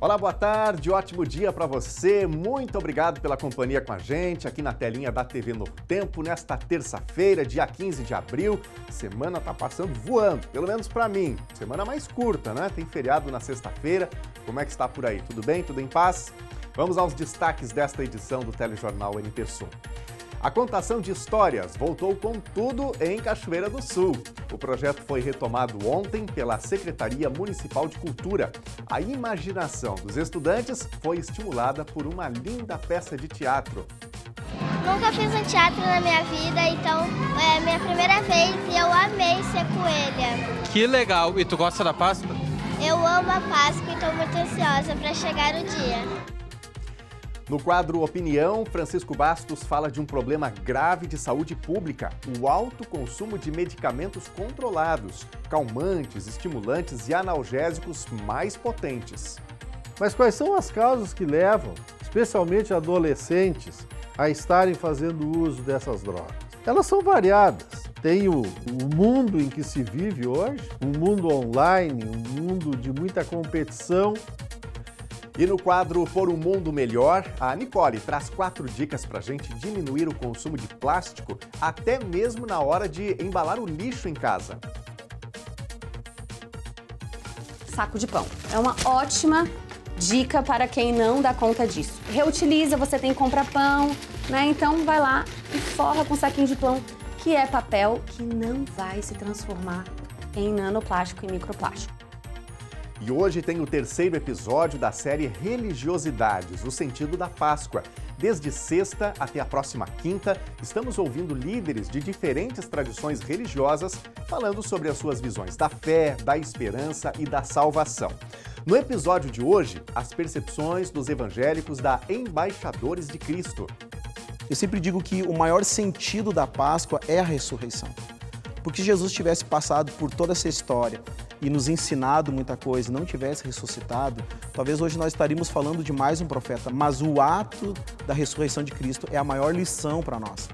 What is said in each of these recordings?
Olá, boa tarde, ótimo dia para você. Muito obrigado pela companhia com a gente aqui na telinha da TV Novo Tempo, nesta terça-feira, dia 15 de abril. Semana tá passando voando, pelo menos para mim. Semana mais curta, né? Tem feriado na sexta-feira. Como é que está por aí? Tudo bem? Tudo em paz? Vamos aos destaques desta edição do Telejornal NT Sul. A contação de histórias voltou com tudo em Cachoeira do Sul. O projeto foi retomado ontem pela Secretaria Municipal de Cultura. A imaginação dos estudantes foi estimulada por uma linda peça de teatro. Nunca fiz um teatro na minha vida, então é a minha primeira vez e eu amei ser coelha. Que legal! E tu gosta da Páscoa? Eu amo a Páscoa e estou muito ansiosa para chegar o dia. No quadro Opinião, Francisco Bastos fala de um problema grave de saúde pública, o alto consumo de medicamentos controlados, calmantes, estimulantes e analgésicos mais potentes. Mas quais são as causas que levam, especialmente adolescentes, a estarem fazendo uso dessas drogas? Elas são variadas. Tem o mundo em que se vive hoje, um mundo online, um mundo de muita competição. E no quadro Por um Mundo Melhor, a Nicole traz 4 dicas para a gente diminuir o consumo de plástico, até mesmo na hora de embalar o lixo em casa. Saco de pão. É uma ótima dica para quem não dá conta disso. Reutiliza, você tem que comprar pão, né? Então vai lá e forra com um saquinho de pão, que é papel que não vai se transformar em nanoplástico e microplástico. E hoje tem o 3º episódio da série Religiosidades, o sentido da Páscoa. Desde sexta até a próxima quinta, estamos ouvindo líderes de diferentes tradições religiosas falando sobre as suas visões da fé, da esperança e da salvação. No episódio de hoje, as percepções dos evangélicos da Embaixadores de Cristo. Eu sempre digo que o maior sentido da Páscoa é a ressurreição. Porque se Jesus tivesse passado por toda essa história e nos ensinado muita coisa e não tivesse ressuscitado, talvez hoje nós estaríamos falando de mais um profeta, mas o ato da ressurreição de Cristo é a maior lição para nós.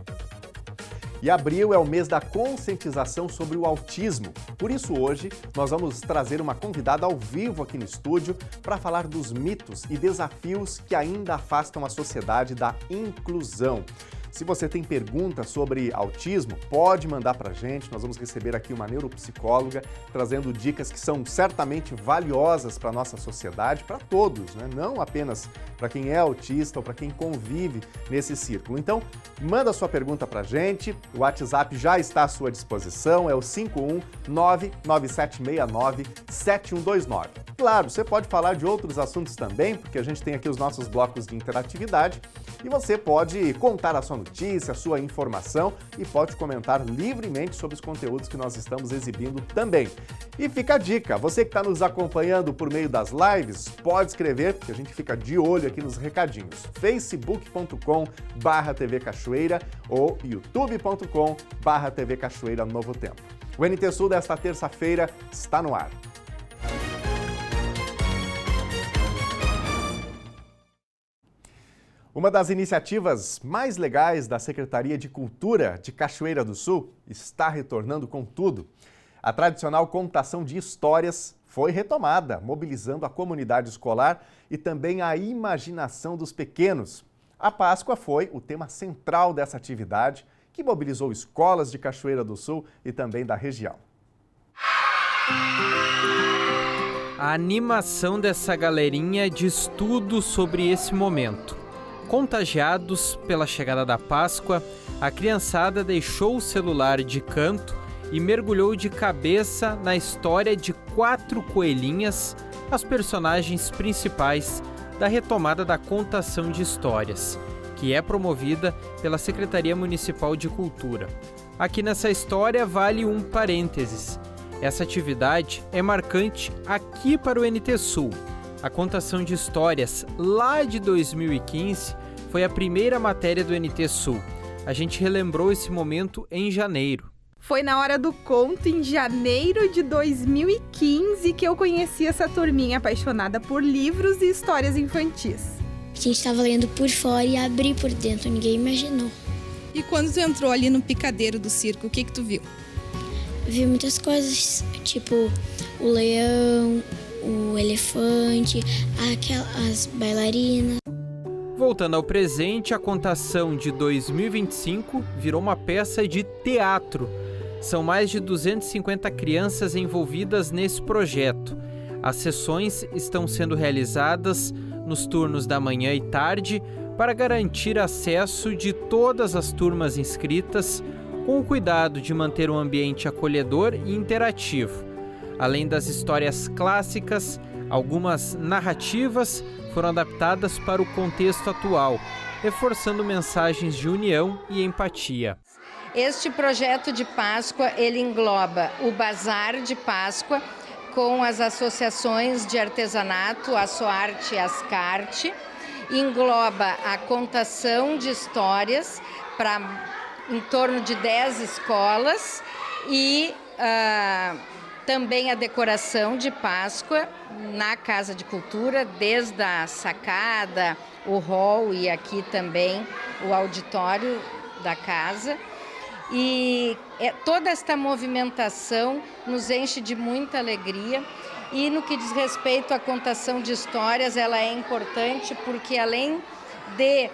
E abril é o mês da conscientização sobre o autismo. Por isso hoje nós vamos trazer uma convidada ao vivo aqui no estúdio para falar dos mitos e desafios que ainda afastam a sociedade da inclusão. Se você tem perguntas sobre autismo, pode mandar para a gente. Nós vamos receber aqui uma neuropsicóloga trazendo dicas que são certamente valiosas para a nossa sociedade, para todos, né? Não apenas para quem é autista ou para quem convive nesse círculo. Então, manda sua pergunta para a gente. O WhatsApp já está à sua disposição, é o 51997697129. Claro, você pode falar de outros assuntos também, porque a gente tem aqui os nossos blocos de interatividade e você pode contar a sua notícia, a sua informação e pode comentar livremente sobre os conteúdos que nós estamos exibindo também. E fica a dica, você que está nos acompanhando por meio das lives, pode escrever, porque a gente fica de olho aqui nos recadinhos. facebook.com/TV Cachoeira ou youtube.com/TV Cachoeira Novo Tempo. O NT Sul desta terça-feira está no ar. Uma das iniciativas mais legais da Secretaria de Cultura de Cachoeira do Sul está retornando com tudo. A tradicional contação de histórias foi retomada, mobilizando a comunidade escolar e também a imaginação dos pequenos. A Páscoa foi o tema central dessa atividade, que mobilizou escolas de Cachoeira do Sul e também da região. A animação dessa galerinha diz tudo sobre esse momento. Contagiados pela chegada da Páscoa, a criançada deixou o celular de canto e mergulhou de cabeça na história de 4 coelhinhas, as personagens principais da retomada da contação de histórias, que é promovida pela Secretaria Municipal de Cultura. Aqui nessa história vale um parênteses. Essa atividade é marcante aqui para o NT Sul. A contação de histórias lá de 2015 foi a primeira matéria do NT Sul. A gente relembrou esse momento em janeiro. Foi na hora do conto, em janeiro de 2015, que eu conheci essa turminha apaixonada por livros e histórias infantis. A gente estava lendo por fora e abri por dentro, ninguém imaginou. E quando tu entrou ali no picadeiro do circo, o que tu viu? Vi muitas coisas, tipo o leão, o elefante, as bailarinas. Voltando ao presente, a Contação de 2025 virou uma peça de teatro. São mais de 250 crianças envolvidas nesse projeto. As sessões estão sendo realizadas nos turnos da manhã e tarde para garantir acesso de todas as turmas inscritas, com o cuidado de manter um ambiente acolhedor e interativo. Além das histórias clássicas, algumas narrativas foram adaptadas para o contexto atual, reforçando mensagens de união e empatia. Este projeto de Páscoa, ele engloba o Bazar de Páscoa com as associações de artesanato, a Soarte e a Ascarte, engloba a contação de histórias para em torno de 10 escolas e também a decoração de Páscoa na Casa de Cultura, desde a sacada, o hall e aqui também o auditório da casa. E toda esta movimentação nos enche de muita alegria. E no que diz respeito à contação de histórias, ela é importante porque além de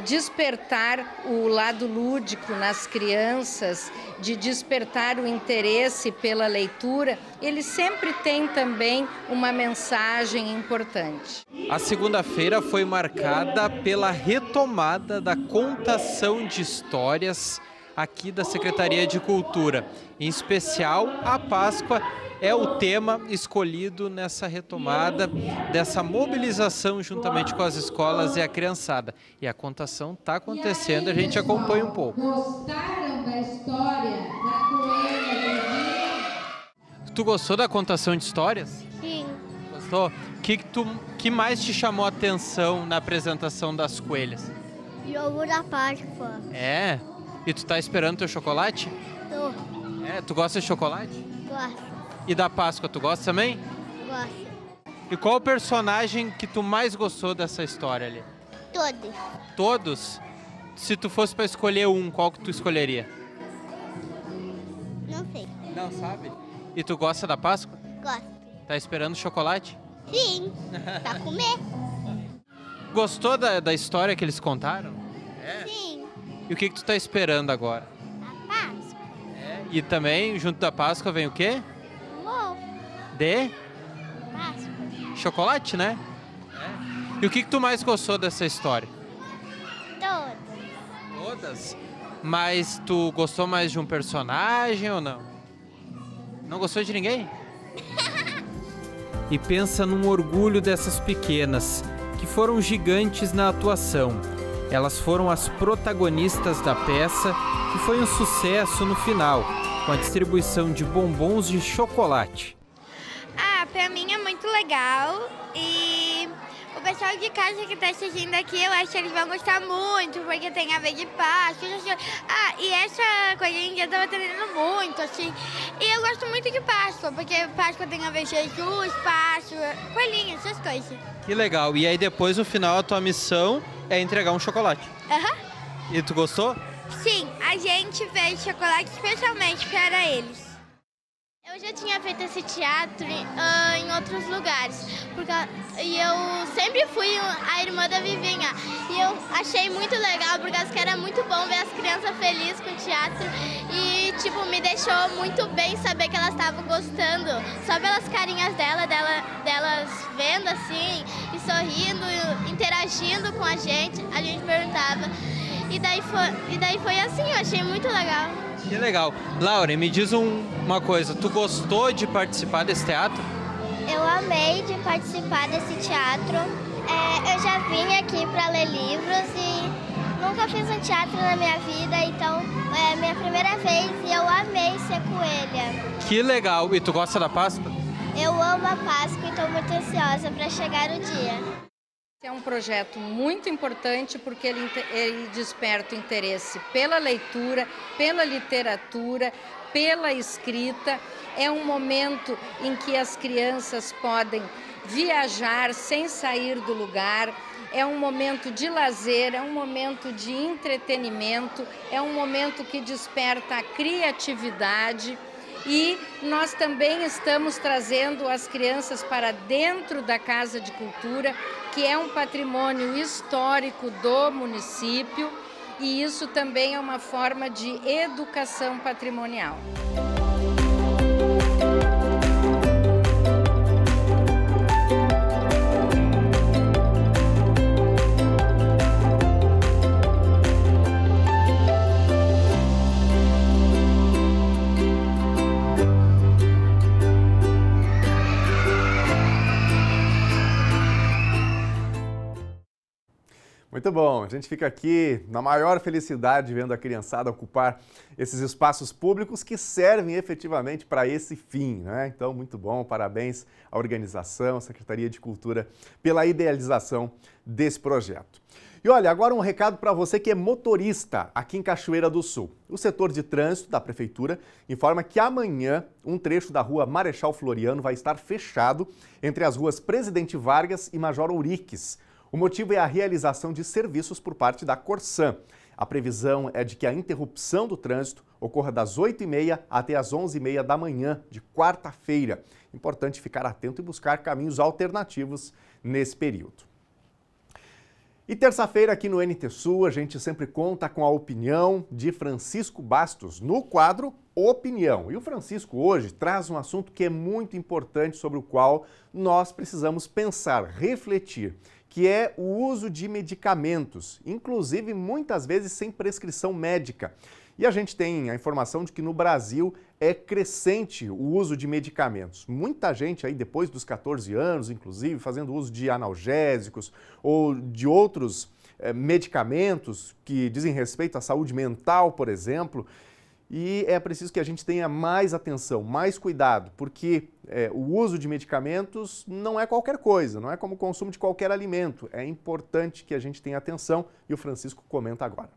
despertar o lado lúdico nas crianças, de despertar o interesse pela leitura, ele sempre tem também uma mensagem importante. A segunda-feira foi marcada pela retomada da contação de histórias aqui da Secretaria de Cultura. Em especial, a Páscoa é o tema escolhido nessa retomada dessa mobilização juntamente com as escolas e a criançada. E a contação está acontecendo, a gente acompanha um pouco. Gostaram da história da coelha? Tu gostou da contação de histórias? Sim. Gostou? O que mais te chamou a atenção na apresentação das coelhas? Jogo da Páscoa. É? E tu tá esperando teu chocolate? Tô. É, tu gosta de chocolate? Gosto. E da Páscoa, tu gosta também? Gosto. E qual o personagem que tu mais gostou dessa história ali? Todos. Todos? Se tu fosse para escolher um, qual que tu escolheria? Não sei. Não sabe? E tu gosta da Páscoa? Gosto. Tá esperando chocolate? Sim. Pra comer? Gostou da história que eles contaram? É? Sim. E o que tu tá esperando agora? A Páscoa. É? E também, junto da Páscoa, vem o quê? Amor. De? Páscoa. Chocolate, né? É. E o que tu mais gostou dessa história? Todos. Todas? Mas tu gostou mais de um personagem ou não? Não gostou de ninguém? E pensa num orgulho dessas pequenas, que foram gigantes na atuação. Elas foram as protagonistas da peça, que foi um sucesso no final, com a distribuição de bombons de chocolate. Pra mim é muito legal e o pessoal de casa que tá assistindo aqui, eu acho que eles vão gostar muito, porque tem a ver de Páscoa. E essa coisinha eu tava treinando muito, assim. E eu gosto muito de Páscoa, porque Páscoa tem a ver Jesus, Páscoa, coelhinhos, essas coisas. Que legal. E aí depois, no final, a tua missão é entregar um chocolate. Aham. E tu gostou? Sim, a gente fez chocolate especialmente para eles. Eu já tinha feito esse teatro em outros lugares, e eu sempre fui a irmã da Vivinha, e eu achei muito legal, porque acho que era muito bom ver as crianças felizes com o teatro, e me deixou muito bem saber que elas estavam gostando, só pelas carinhas delas vendo assim, e sorrindo, interagindo com a gente perguntava, e daí foi assim, eu achei muito legal. Que legal. Laura, me diz uma coisa, tu gostou de participar desse teatro? Eu amei de participar desse teatro. Eu já vim aqui para ler livros e nunca fiz um teatro na minha vida, então é a minha primeira vez e eu amei ser coelha. Que legal. E tu gosta da Páscoa? Eu amo a Páscoa e estou muito ansiosa para chegar o dia. É um projeto muito importante porque ele desperta o interesse pela leitura, pela literatura, pela escrita. É um momento em que as crianças podem viajar sem sair do lugar. É um momento de lazer, é um momento de entretenimento, é um momento que desperta a criatividade E nós também estamos trazendo as crianças para dentro da Casa de Cultura, que é um patrimônio histórico do município, e isso também é uma forma de educação patrimonial. Muito bom, a gente fica aqui na maior felicidade vendo a criançada ocupar esses espaços públicos que servem efetivamente para esse fim, né? Então, muito bom, parabéns à organização, à Secretaria de Cultura, pela idealização desse projeto. E olha, agora um recado para você que é motorista aqui em Cachoeira do Sul. O setor de trânsito da Prefeitura informa que amanhã um trecho da rua Marechal Floriano vai estar fechado entre as ruas Presidente Vargas e Major Ouriques. O motivo é a realização de serviços por parte da Corsan. A previsão é de que a interrupção do trânsito ocorra das 8h30 até as 11h30 da manhã de quarta-feira. Importante ficar atento e buscar caminhos alternativos nesse período. E terça-feira aqui no NT Sul a gente sempre conta com a opinião de Francisco Bastos no quadro Opinião. E o Francisco hoje traz um assunto que é muito importante, sobre o qual nós precisamos pensar, refletir, que é o uso de medicamentos, inclusive muitas vezes sem prescrição médica. E a gente tem a informação de que no Brasil é crescente o uso de medicamentos. Muita gente aí depois dos 14 anos, inclusive, fazendo uso de analgésicos ou de outros medicamentos que dizem respeito à saúde mental, por exemplo. E é preciso que a gente tenha mais atenção, mais cuidado, porque o uso de medicamentos não é qualquer coisa, não é como o consumo de qualquer alimento. É importante que a gente tenha atenção e o Francisco comenta agora.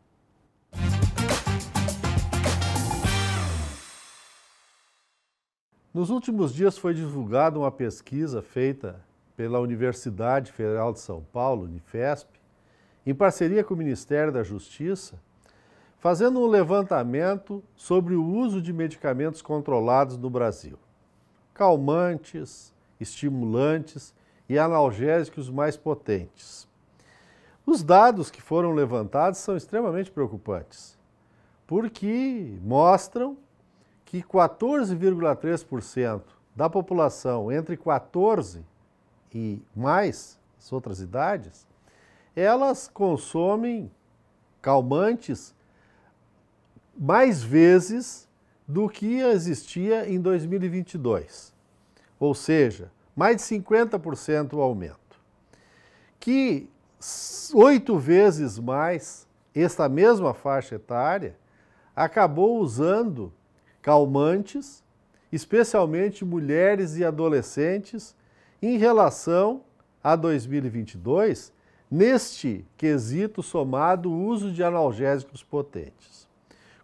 Nos últimos dias foi divulgada uma pesquisa feita pela Universidade Federal de São Paulo, Unifesp, em parceria com o Ministério da Justiça, fazendo um levantamento sobre o uso de medicamentos controlados no Brasil. Calmantes, estimulantes e analgésicos mais potentes. Os dados que foram levantados são extremamente preocupantes, porque mostram que 14,3% da população entre 14 e mais, as outras idades, elas consomem calmantes mais vezes do que existia em 2022. Ou seja, mais de 50% o aumento. Que 8 vezes mais esta mesma faixa etária acabou usando calmantes, especialmente mulheres e adolescentes, em relação a 2022, neste quesito somado o uso de analgésicos potentes.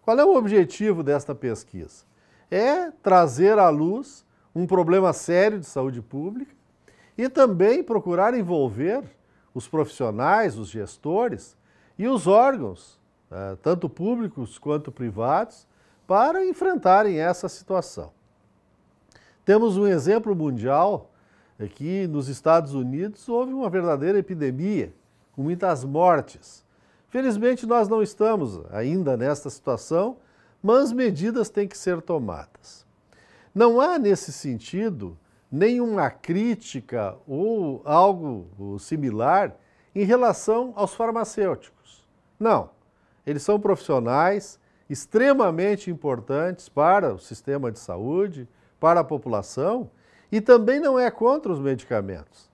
Qual é o objetivo desta pesquisa? É trazer à luz um problema sério de saúde pública e também procurar envolver os profissionais, os gestores e os órgãos, tanto públicos quanto privados, para enfrentarem essa situação. Temos um exemplo mundial, que nos Estados Unidos houve uma verdadeira epidemia, com muitas mortes. Felizmente nós não estamos ainda nesta situação, mas medidas têm que ser tomadas. Não há nesse sentido nenhuma crítica ou algo similar em relação aos farmacêuticos. Não, eles são profissionais extremamente importantes para o sistema de saúde, para a população, e também não é contra os medicamentos,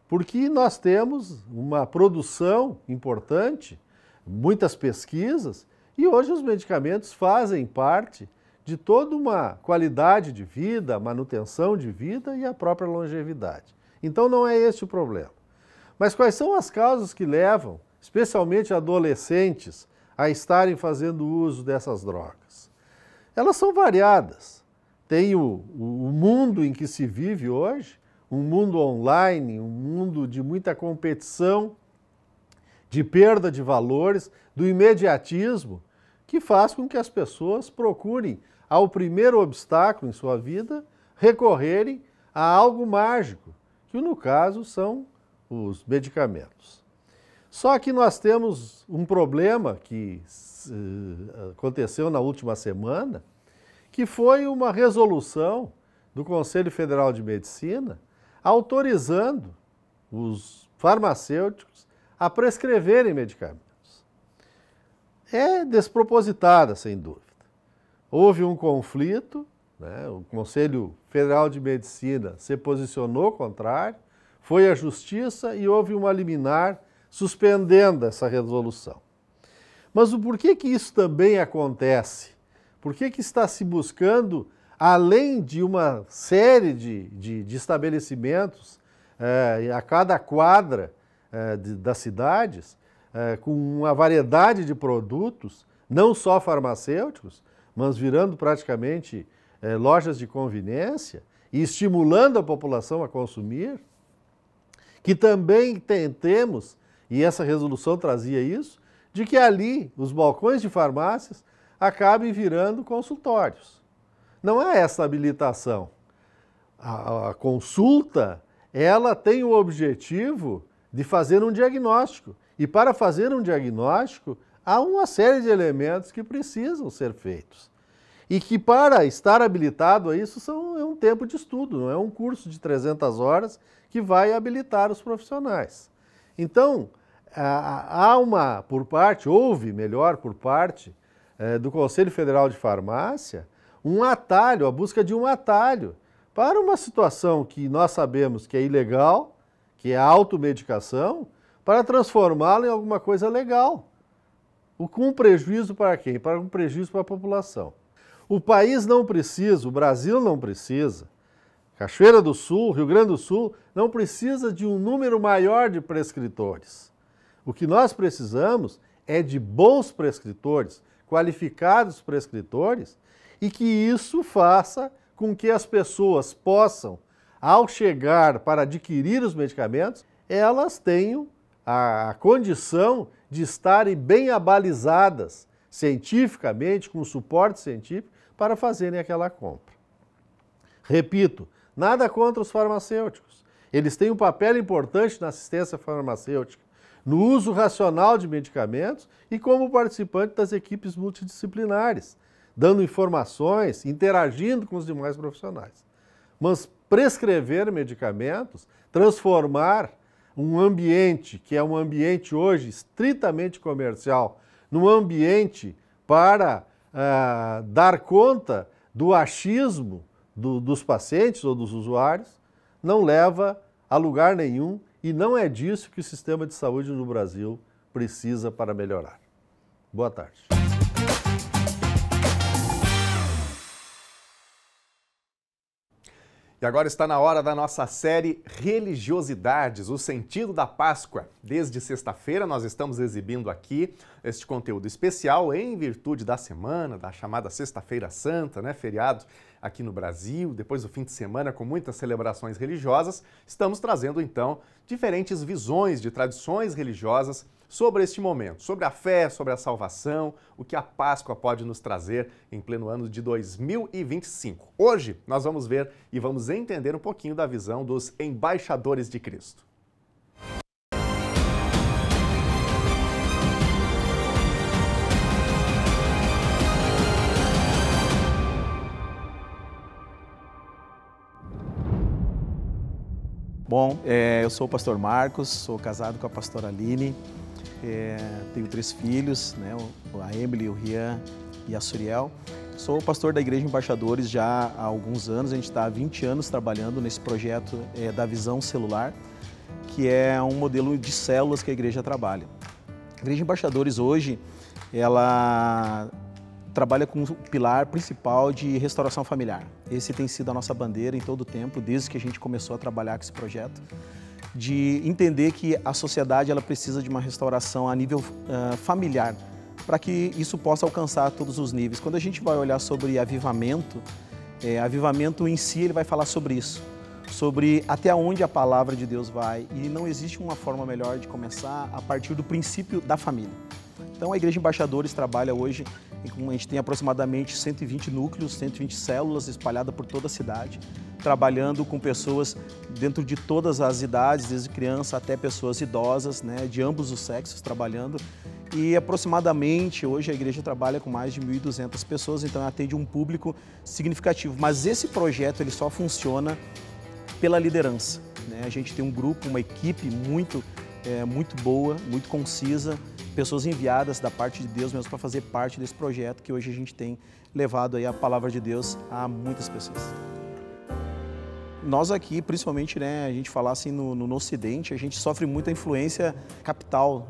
porque nós temos uma produção importante, muitas pesquisas, e hoje os medicamentos fazem parte de toda uma qualidade de vida, manutenção de vida e a própria longevidade. Então não é este o problema. Mas quais são as causas que levam, especialmente adolescentes, a estarem fazendo uso dessas drogas? Elas são variadas. Tem o mundo em que se vive hoje, um mundo online, um mundo de muita competição, de perda de valores, do imediatismo, que faz com que as pessoas procurem ao primeiro obstáculo em sua vida, recorrerem a algo mágico, que no caso são os medicamentos. Só que nós temos um problema que aconteceu na última semana, que foi uma resolução do Conselho Federal de Medicina autorizando os farmacêuticos a prescreverem medicamentos. É despropositada, sem dúvida. Houve um conflito, né? O Conselho Federal de Medicina se posicionou contrário, foi à Justiça e houve uma liminar suspendendo essa resolução. Mas o porquê que isso também acontece? Por que está se buscando, além de uma série de estabelecimentos a cada quadra das cidades, com uma variedade de produtos, não só farmacêuticos, mas virando praticamente lojas de conveniência e estimulando a população a consumir, que também temos, e essa resolução trazia isso, de que ali os balcões de farmácias acabem virando consultórios. Não é essa habilitação. A consulta, ela tem o objetivo de fazer um diagnóstico. E para fazer um diagnóstico, há uma série de elementos que precisam ser feitos. E que para estar habilitado a isso é um tempo de estudo, não é um curso de 300 horas que vai habilitar os profissionais. Então, houve por parte do Conselho Federal de Farmácia, um atalho, a busca de um atalho para uma situação que nós sabemos que é ilegal, que é a automedicação, para transformá-la em alguma coisa legal. Com um prejuízo para quem? Para um prejuízo para a população. O país não precisa, o Brasil não precisa, Cachoeira do Sul, Rio Grande do Sul, não precisa de um número maior de prescritores. O que nós precisamos é de bons prescritores, qualificados prescritores, e que isso faça com que as pessoas possam, ao chegar para adquirir os medicamentos, elas tenham a condição de estarem bem abalizadas cientificamente, com suporte científico, para fazerem aquela compra. Repito, nada contra os farmacêuticos. Eles têm um papel importante na assistência farmacêutica, no uso racional de medicamentos e como participante das equipes multidisciplinares, dando informações, interagindo com os demais profissionais. Mas prescrever medicamentos, transformar um ambiente, que é um ambiente hoje estritamente comercial, num ambiente para dar conta do achismo dos pacientes ou dos usuários, não leva a lugar nenhum e não é disso que o sistema de saúde no Brasil precisa para melhorar. Boa tarde. E agora está na hora da nossa série Religiosidades, o sentido da Páscoa. Desde sexta-feira nós estamos exibindo aqui este conteúdo especial em virtude da semana, da chamada Sexta-feira Santa, né? Feriado aqui no Brasil, depois do fim de semana com muitas celebrações religiosas. Estamos trazendo então diferentes visões de tradições religiosas sobre este momento, sobre a fé, sobre a salvação, o que a Páscoa pode nos trazer em pleno ano de 2025. Hoje nós vamos ver e vamos entender um pouquinho da visão dos embaixadores de Cristo. Bom, eu sou o pastor Marcos, sou casado com a pastora Aline, tenho 3 filhos, né, a Emily, o Rian e a Suriel. Sou pastor da Igreja Embaixadores já há alguns anos, a gente está há 20 anos trabalhando nesse projeto da visão celular, que é um modelo de células que a igreja trabalha. A Igreja Embaixadores hoje, ela trabalha com o pilar principal de restauração familiar. Esse tem sido a nossa bandeira em todo o tempo, desde que a gente começou a trabalhar com esse projeto, de entender que a sociedade ela precisa de uma restauração a nível familiar, para que isso possa alcançar todos os níveis. Quando a gente vai olhar sobre avivamento, avivamento em si ele vai falar sobre isso, sobre até onde a palavra de Deus vai, e não existe uma forma melhor de começar a partir do princípio da família. Então a Igreja Embaixadores trabalha hoje, a gente tem aproximadamente 120 núcleos, 120 células espalhadas por toda a cidade, trabalhando com pessoas dentro de todas as idades, desde criança até pessoas idosas, né, de ambos os sexos trabalhando. E aproximadamente hoje a igreja trabalha com mais de 1.200 pessoas, então atende um público significativo. Mas esse projeto ele só funciona pela liderança, né? A gente tem um grupo, uma equipe muito boa, muito concisa, pessoas enviadas da parte de Deus mesmo para fazer parte desse projeto que hoje a gente tem levado aí a palavra de Deus a muitas pessoas. Nós aqui, principalmente, né, a gente falar assim no Ocidente, a gente sofre muita influência capital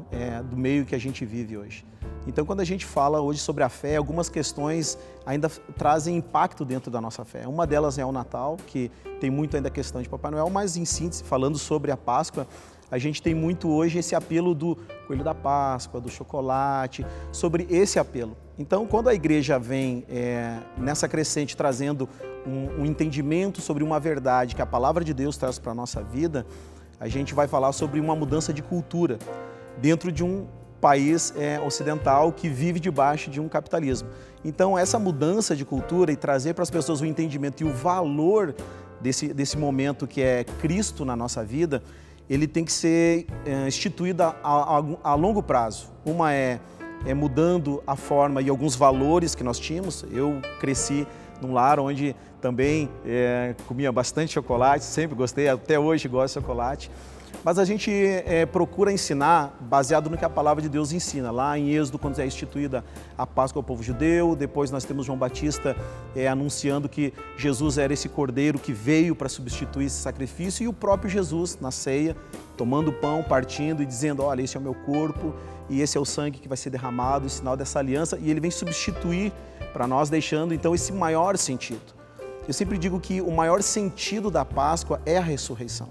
do meio que a gente vive hoje. Então, quando a gente fala hoje sobre a fé, algumas questões ainda trazem impacto dentro da nossa fé. Uma delas é o Natal, que tem muito ainda a questão de Papai Noel, mas em síntese, falando sobre a Páscoa, a gente tem muito hoje esse apelo do Coelho da Páscoa, do chocolate, sobre esse apelo. Então, quando a igreja vem nessa crescente trazendo um entendimento sobre uma verdade que a palavra de Deus traz para a nossa vida, a gente vai falar sobre uma mudança de cultura dentro de um país ocidental que vive debaixo de um capitalismo. Então, essa mudança de cultura e trazer para as pessoas o entendimento e o valor desse momento que é Cristo na nossa vida, ele tem que ser instituído a longo prazo. Uma é mudando a forma e alguns valores que nós tínhamos. Eu cresci num lar onde também comia bastante chocolate, sempre gostei, até hoje gosto de chocolate. Mas a gente procura ensinar baseado no que a palavra de Deus ensina. Lá em Êxodo, quando é instituída a Páscoa ao povo judeu, depois nós temos João Batista anunciando que Jesus era esse cordeiro que veio para substituir esse sacrifício, e o próprio Jesus na ceia, tomando o pão, partindo e dizendo, olha, esse é o meu corpo e esse é o sangue que vai ser derramado, o sinal dessa aliança, e ele vem substituir para nós, deixando então esse maior sentido. Eu sempre digo que o maior sentido da Páscoa é a ressurreição.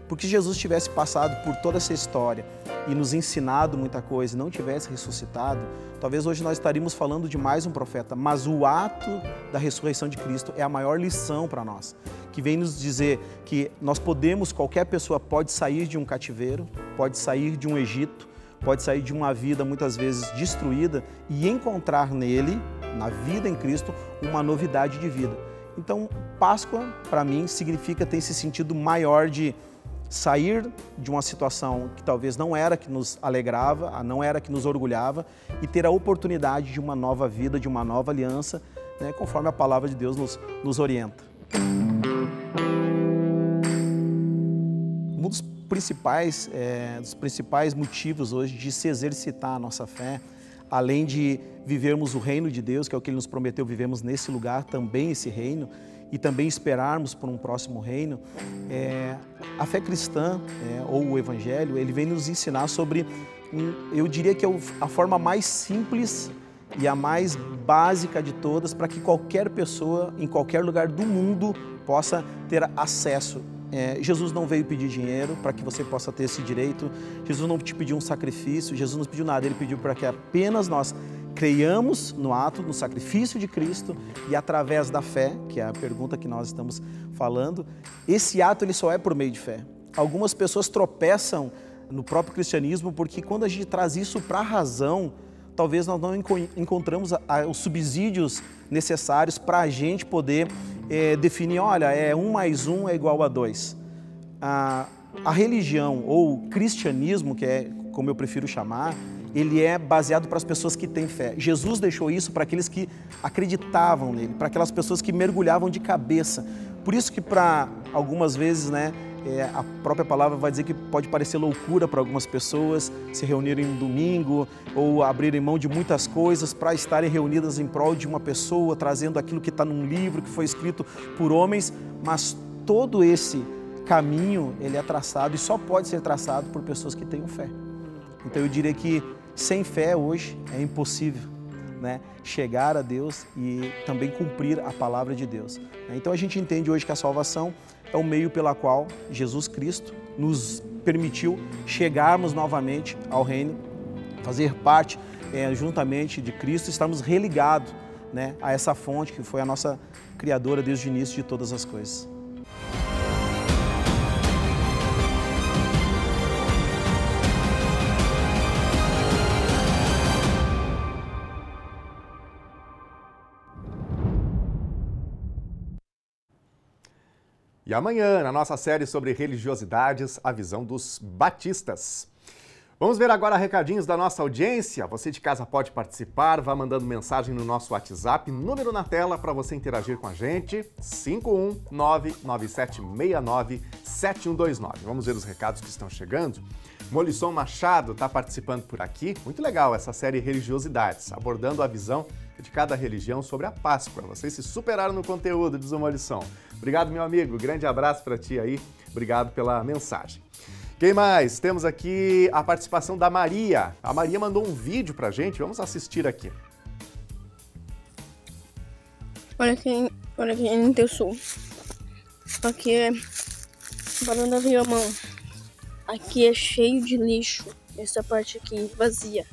Porque se Jesus tivesse passado por toda essa história e nos ensinado muita coisa e não tivesse ressuscitado, talvez hoje nós estaríamos falando de mais um profeta, mas o ato da ressurreição de Cristo é a maior lição para nós, que vem nos dizer que nós podemos, qualquer pessoa pode sair de um cativeiro, pode sair de um Egito, pode sair de uma vida muitas vezes destruída e encontrar nele, na vida em Cristo, uma novidade de vida. Então, Páscoa, para mim, significa ter esse sentido maior de sair de uma situação que talvez não era que nos alegrava, não era que nos orgulhava, e ter a oportunidade de uma nova vida, de uma nova aliança, né, conforme a palavra de Deus nos orienta. Um dos principais motivos hoje de se exercitar a nossa fé, além de vivermos o reino de Deus, que é o que Ele nos prometeu, vivemos nesse lugar também esse reino, e também esperarmos por um próximo reino, a fé cristã, ou o Evangelho, ele vem nos ensinar sobre, eu diria que é a forma mais simples e a mais básica de todas para que qualquer pessoa, em qualquer lugar do mundo, possa ter acesso. Jesus não veio pedir dinheiro para que você possa ter esse direito, Jesus não te pediu um sacrifício, Jesus não pediu nada, Ele pediu para que apenas nós creiamos no ato, no sacrifício de Cristo, e através da fé, que é a pergunta que nós estamos falando, esse ato ele só é por meio de fé. Algumas pessoas tropeçam no próprio cristianismo porque quando a gente traz isso para a razão, talvez nós não encontramos os subsídios necessários para a gente poder definir, olha, 1 mais 1 é igual a 2. A religião ou cristianismo, que é como eu prefiro chamar, ele é baseado para as pessoas que têm fé. Jesus deixou isso para aqueles que acreditavam nele, para aquelas pessoas que mergulhavam de cabeça. Por isso que para algumas vezes, né, a própria palavra vai dizer que pode parecer loucura para algumas pessoas se reunirem um domingo ou abrirem mão de muitas coisas para estarem reunidas em prol de uma pessoa, trazendo aquilo que está num livro que foi escrito por homens, mas todo esse caminho ele é traçado e só pode ser traçado por pessoas que tenham fé. Então eu diria que sem fé hoje é impossível, né, chegar a Deus e também cumprir a palavra de Deus. Então a gente entende hoje que a salvação é o meio pela qual Jesus Cristo nos permitiu chegarmos novamente ao reino, fazer parte juntamente de Cristo, estarmos religados, né, a essa fonte que foi a nossa Criadora desde o início de todas as coisas. E amanhã, na nossa série sobre religiosidades, a visão dos batistas. Vamos ver agora recadinhos da nossa audiência. Você de casa pode participar, vá mandando mensagem no nosso WhatsApp, número na tela para você interagir com a gente, 51997697129. Vamos ver os recados que estão chegando. Molisson Machado está participando por aqui. Muito legal essa série Religiosidades, abordando a visão de cada religião sobre a Páscoa. Vocês se superaram no conteúdo, diz o Molisson. Obrigado, meu amigo. Grande abraço para ti aí. Obrigado pela mensagem. Quem mais? Temos aqui a participação da Maria. A Maria mandou um vídeo pra gente, vamos assistir aqui. Olha aqui em teu sul. Aqui é Barão da Viamão. Aqui é cheio de lixo. Essa parte aqui vazia.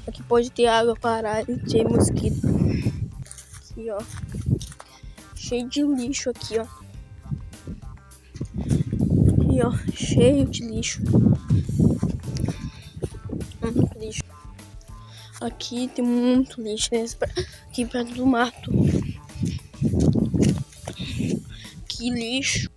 Aqui pode ter água parada e ter mosquito. Aqui, ó. Cheio de lixo aqui, ó. Aqui, ó, cheio de lixo. Muito lixo. Aqui tem muito lixo, né? Aqui perto do mato. Que lixo.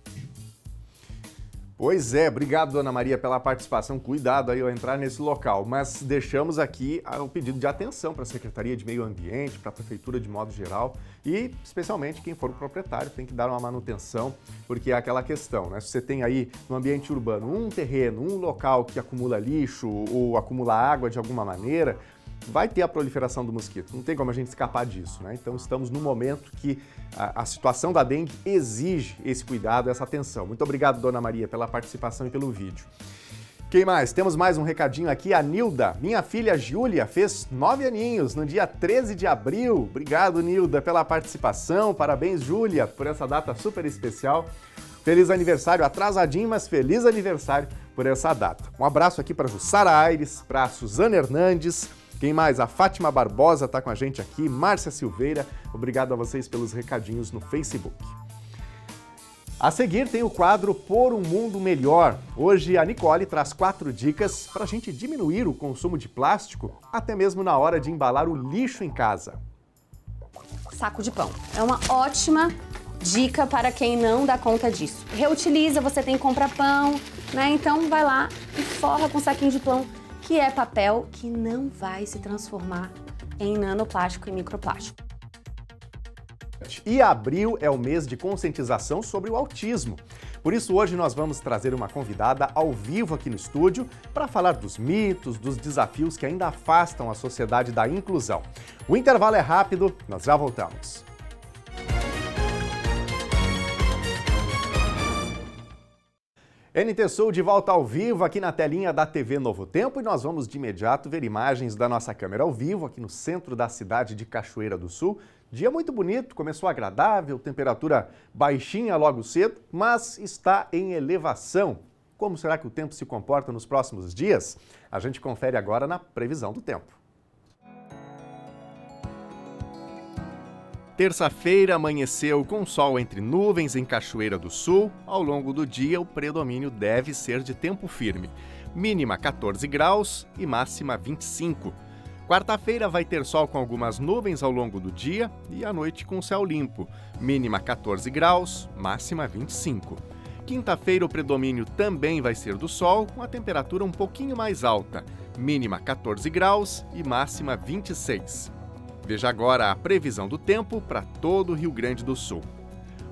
Pois é, obrigado, Dona Maria, pela participação. Cuidado aí ao entrar nesse local. Mas deixamos aqui o pedido de atenção para a Secretaria de Meio Ambiente, para a Prefeitura de modo geral e, especialmente, quem for o proprietário tem que dar uma manutenção, porque é aquela questão, né? Se você tem aí no ambiente urbano um terreno, um local que acumula lixo ou acumula água de alguma maneira, vai ter a proliferação do mosquito. Não tem como a gente escapar disso, né? Então estamos num momento que a situação da dengue exige esse cuidado, essa atenção. Muito obrigado, Dona Maria, pela participação e pelo vídeo. Quem mais? Temos mais um recadinho aqui. A Nilda, minha filha Júlia, fez 9 aninhos no dia 13 de abril. Obrigado, Nilda, pela participação. Parabéns, Júlia, por essa data super especial. Feliz aniversário, atrasadinho, mas feliz aniversário por essa data. Um abraço aqui para Jussara Aires, para a Suzana Hernandes. Quem mais? A Fátima Barbosa está com a gente aqui, Márcia Silveira. Obrigado a vocês pelos recadinhos no Facebook. A seguir tem o quadro Por um Mundo Melhor. Hoje a Nicole traz 4 dicas para a gente diminuir o consumo de plástico, até mesmo na hora de embalar o lixo em casa. Saco de pão. É uma ótima dica para quem não dá conta disso. Reutiliza, você tem que comprar pão, né? Então vai lá e forra com saquinho de pão, que é papel que não vai se transformar em nanoplástico e microplástico. E abril é o mês de conscientização sobre o autismo. Por isso, hoje nós vamos trazer uma convidada ao vivo aqui no estúdio para falar dos mitos, dos desafios que ainda afastam a sociedade da inclusão. O intervalo é rápido, nós já voltamos. NT Sul de volta ao vivo aqui na telinha da TV Novo Tempo e nós vamos de imediato ver imagens da nossa câmera ao vivo aqui no centro da cidade de Cachoeira do Sul. Dia muito bonito, começou agradável, temperatura baixinha logo cedo, mas está em elevação. Como será que o tempo se comporta nos próximos dias? A gente confere agora na previsão do tempo. Terça-feira amanheceu com sol entre nuvens em Cachoeira do Sul. Ao longo do dia, o predomínio deve ser de tempo firme. Mínima 14 graus e máxima 25. Quarta-feira vai ter sol com algumas nuvens ao longo do dia e à noite com céu limpo. Mínima 14 graus, máxima 25. Quinta-feira o predomínio também vai ser do sol, com a temperatura um pouquinho mais alta. Mínima 14 graus e máxima 26. Veja agora a previsão do tempo para todo o Rio Grande do Sul.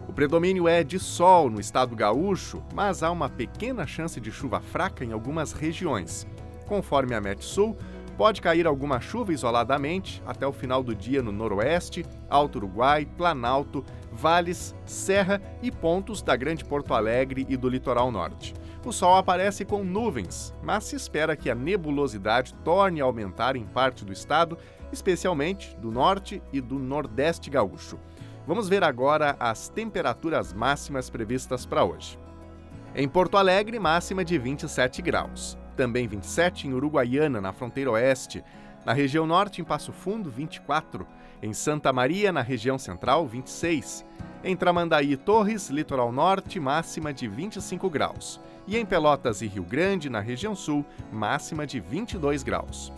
O predomínio é de sol no estado gaúcho, mas há uma pequena chance de chuva fraca em algumas regiões. Conforme a Metsul, pode cair alguma chuva isoladamente até o final do dia no Noroeste, Alto Uruguai, Planalto, Vales, Serra e pontos da Grande Porto Alegre e do Litoral Norte. O sol aparece com nuvens, mas se espera que a nebulosidade torne a aumentar em parte do estado, especialmente do norte e do nordeste gaúcho. Vamos ver agora as temperaturas máximas previstas para hoje. Em Porto Alegre, máxima de 27 graus. Também 27 em Uruguaiana, na fronteira oeste. Na região norte, em Passo Fundo, 24. Em Santa Maria, na região central, 26. Em Tramandaí e Torres, litoral norte, máxima de 25 graus. E em Pelotas e Rio Grande, na região sul, máxima de 22 graus.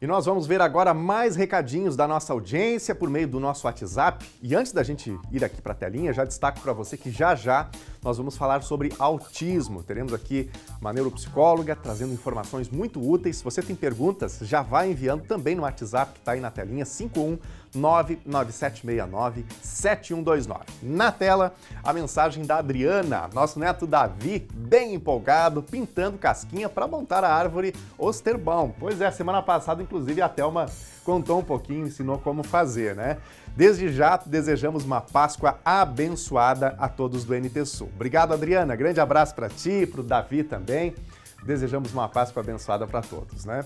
E nós vamos ver agora mais recadinhos da nossa audiência por meio do nosso WhatsApp. E antes da gente ir aqui para a telinha, já destaco para você que já nós vamos falar sobre autismo. Teremos aqui uma neuropsicóloga trazendo informações muito úteis. Se você tem perguntas, já vai enviando também no WhatsApp que está aí na telinha, 51997697129. Na tela, a mensagem da Adriana, nosso neto Davi, bem empolgado, pintando casquinha para montar a árvore Osterbaum. Pois é, semana passada, inclusive, a Thelma contou um pouquinho, ensinou como fazer, né? Desde já, desejamos uma Páscoa abençoada a todos do NT Sul. Obrigado, Adriana. Grande abraço para ti, para o Davi também. Desejamos uma Páscoa abençoada para todos, né?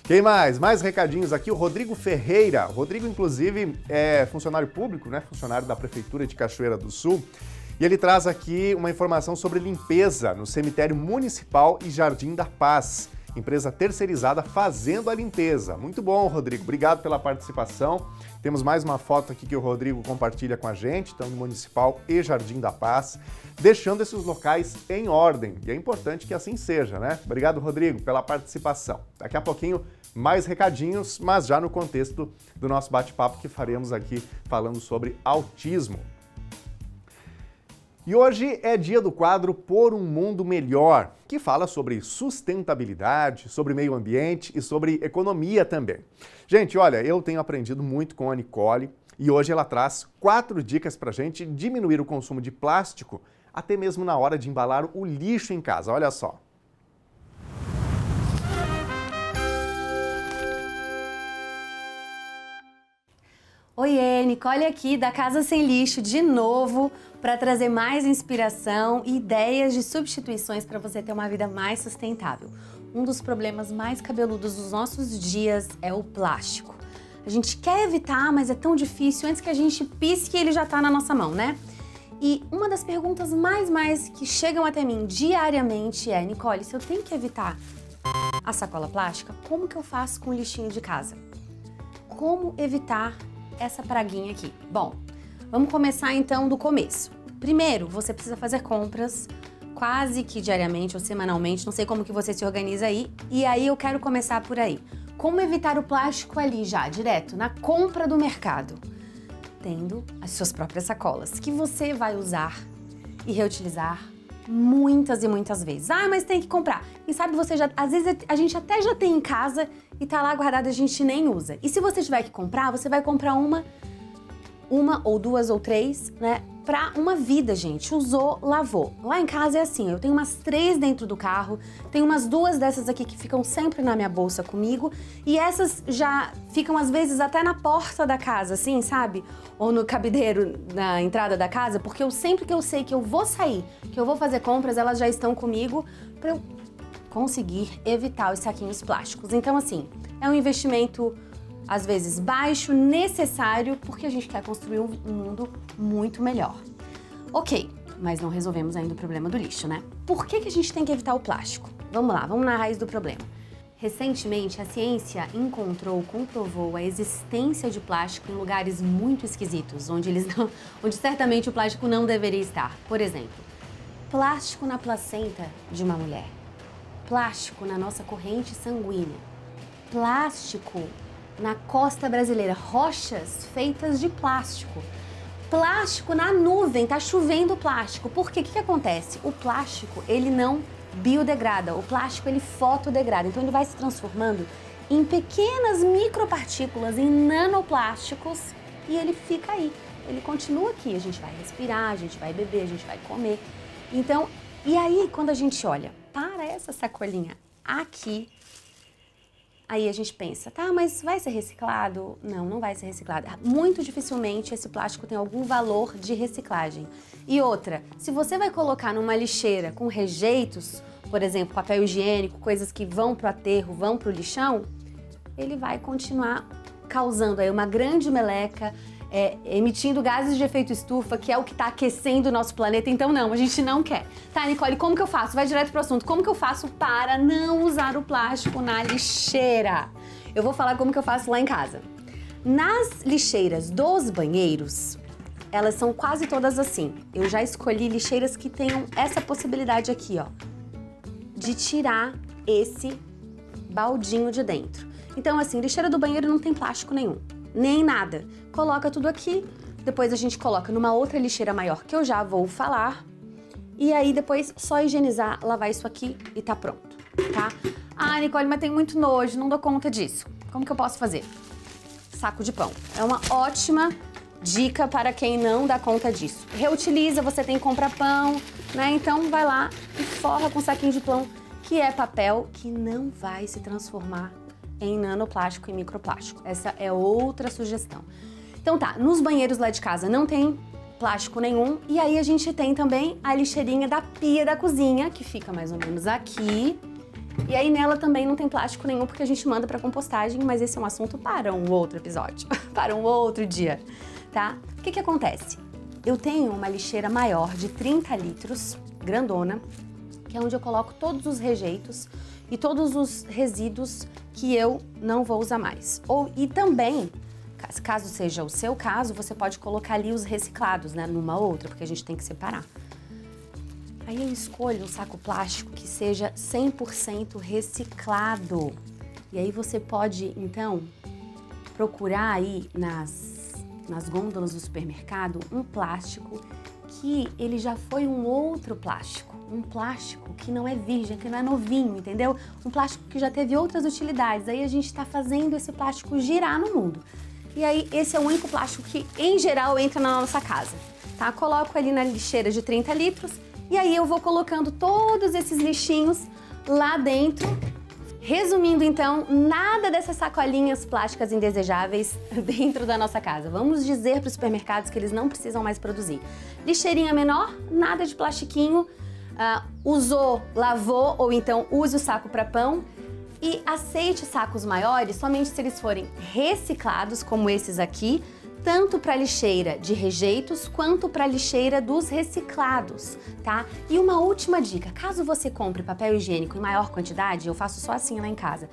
Quem mais? Mais recadinhos aqui. O Rodrigo Ferreira. O Rodrigo, inclusive, é funcionário público, né? Funcionário da Prefeitura de Cachoeira do Sul. E ele traz aqui uma informação sobre limpeza no cemitério municipal e Jardim da Paz. Empresa terceirizada fazendo a limpeza. Muito bom, Rodrigo. Obrigado pela participação. Temos mais uma foto aqui que o Rodrigo compartilha com a gente, então no Municipal e Jardim da Paz, deixando esses locais em ordem. E é importante que assim seja, né? Obrigado, Rodrigo, pela participação. Daqui a pouquinho, mais recadinhos, mas já no contexto do nosso bate-papo que faremos aqui falando sobre autismo. E hoje é dia do quadro Por um Mundo Melhor, que fala sobre sustentabilidade, sobre meio ambiente e sobre economia também. Gente, olha, eu tenho aprendido muito com a Nicole e hoje ela traz 4 dicas para a gente diminuir o consumo de plástico, até mesmo na hora de embalar o lixo em casa. Olha só. Oiê, Nicole aqui da Casa Sem Lixo de novo para trazer mais inspiração e ideias de substituições para você ter uma vida mais sustentável. Um dos problemas mais cabeludos dos nossos dias é o plástico. A gente quer evitar, mas é tão difícil, antes que a gente pisque ele já está na nossa mão, né? E uma das perguntas mais que chegam até mim diariamente é: Nicole, se eu tenho que evitar a sacola plástica, como que eu faço com o lixinho de casa? Como evitar essa praguinha aqui? Bom, vamos começar então do começo. Primeiro, você precisa fazer compras quase que diariamente ou semanalmente, não sei como que você se organiza aí, e aí eu quero começar por aí. Como evitar o plástico ali já, direto, na compra do mercado? Tendo as suas próprias sacolas, que você vai usar e reutilizar muitas e muitas vezes. Ah, mas tem que comprar. Quem sabe você já, às vezes a gente até já tem em casa e tá lá guardado, a gente nem usa. E se você tiver que comprar, você vai comprar uma ou 2 ou 3, né? Pra uma vida, gente. Usou, lavou. Lá em casa é assim, eu tenho umas 3 dentro do carro, tenho umas 2 dessas aqui que ficam sempre na minha bolsa comigo, e essas já ficam às vezes até na porta da casa, assim, sabe? Ou no cabideiro na entrada da casa, porque sempre que eu sei que eu vou sair, que eu vou fazer compras, elas já estão comigo pra eu conseguir evitar os saquinhos plásticos. Então, assim, é um investimento às vezes baixo, necessário, porque a gente quer construir um mundo muito melhor. Ok, mas não resolvemos ainda o problema do lixo, né? Por que a gente tem que evitar o plástico? Vamos lá, vamos na raiz do problema. Recentemente, a ciência comprovou a existência de plástico em lugares muito esquisitos, onde certamente o plástico não deveria estar. Por exemplo, plástico na placenta de uma mulher, plástico na nossa corrente sanguínea, plástico na costa brasileira, rochas feitas de plástico, plástico na nuvem, tá chovendo plástico. Por quê? O que acontece? O plástico, ele não biodegrada, o plástico ele fotodegrada, então ele vai se transformando em pequenas micropartículas, em nanoplásticos, e ele fica aí, ele continua aqui, a gente vai respirar, a gente vai beber, a gente vai comer. Então, e aí quando a gente olha para essa sacolinha aqui, aí a gente pensa, tá, mas vai ser reciclado? Não, não vai ser reciclado. Muito dificilmente esse plástico tem algum valor de reciclagem. E outra, se você vai colocar numa lixeira com rejeitos, por exemplo, papel higiênico, coisas que vão pro aterro, vão pro lixão, ele vai continuar causando aí uma grande meleca, emitindo gases de efeito estufa, que é o que está aquecendo o nosso planeta. Então não, a gente não quer. Tá, Nicole, como que eu faço? Vai direto pro assunto. Como que eu faço para não usar o plástico na lixeira? Eu vou falar como que eu faço lá em casa. Nas lixeiras dos banheiros, elas são quase todas assim. Eu já escolhi lixeiras que tenham essa possibilidade aqui, ó, de tirar esse baldinho de dentro. Então, assim, lixeira do banheiro não tem plástico nenhum, nem nada. Coloca tudo aqui, depois a gente coloca numa outra lixeira maior, que eu já vou falar. E aí, depois, só higienizar, lavar isso aqui e tá pronto, tá? Ah, Nicole, mas tem muito nojo, não dou conta disso. Como que eu posso fazer? Saco de pão. É uma ótima dica para quem não dá conta disso. Reutiliza, você tem que comprar pão, né? Então, vai lá e forra com saquinho de pão, que é papel que não vai se transformar em nanoplástico e microplástico. Essa é outra sugestão. Então tá, nos banheiros lá de casa não tem plástico nenhum, e aí a gente tem também a lixeirinha da pia da cozinha, que fica mais ou menos aqui, e aí nela também não tem plástico nenhum, porque a gente manda para compostagem, mas esse é um assunto para um outro episódio, para um outro dia, tá? O que acontece? Eu tenho uma lixeira maior de 30 litros, grandona, que é onde eu coloco todos os rejeitos e todos os resíduos que eu não vou usar mais. E também, caso seja o seu caso, você pode colocar ali os reciclados, né, numa outra, porque a gente tem que separar. Aí eu escolho um saco plástico que seja 100% reciclado. E aí você pode, então, procurar aí nas gôndolas do supermercado um plástico que ele já foi um outro plástico. Um plástico que não é virgem, que não é novinho, entendeu? Um plástico que já teve outras utilidades. Aí a gente está fazendo esse plástico girar no mundo. E aí esse é o único plástico que, em geral, entra na nossa casa, tá? Coloco ali na lixeira de 30 litros e aí eu vou colocando todos esses lixinhos lá dentro. Resumindo, então, nada dessas sacolinhas plásticas indesejáveis dentro da nossa casa. Vamos dizer para os supermercados que eles não precisam mais produzir. Lixeirinha menor, nada de plastiquinho. Usou, lavou ou então use o saco para pão. E aceite sacos maiores somente se eles forem reciclados, como esses aqui, tanto para lixeira de rejeitos quanto para lixeira dos reciclados, tá? E uma última dica, caso você compre papel higiênico em maior quantidade, eu faço só assim lá em casa,